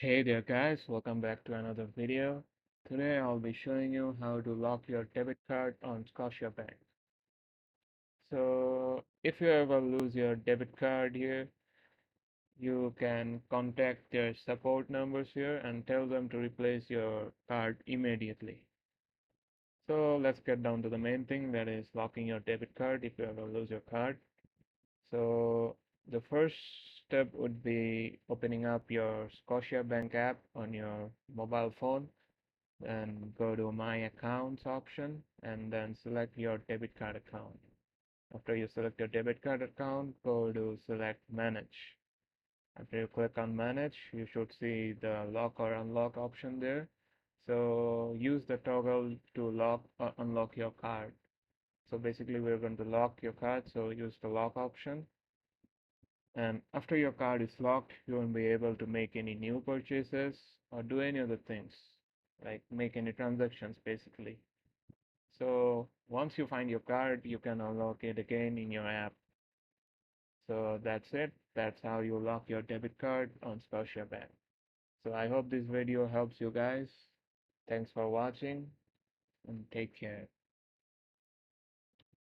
Hey there guys, welcome back to another video. Today I'll be showing you how to lock your debit card on Scotiabank. So if you ever lose your debit card here, you can contact their support numbers here and tell them to replace your card immediately. So let's get down to the main thing, that is locking your debit card if you ever lose your card. So the first step would be opening up your Scotiabank app on your mobile phone. Then go to My Accounts option and then select your debit card account. After you select your debit card account, go to select Manage. After you click on Manage, you should see the lock or unlock option there. So use the toggle to lock or unlock your card. So basically we're going to lock your card, so use the lock option. And after your card is locked, you won't be able to make any new purchases or do any other things, like make any transactions basically. So once you find your card, you can unlock it again in your app. So that's it. That's how you lock your debit card on Scotiabank. So I hope this video helps you guys. Thanks for watching and take care.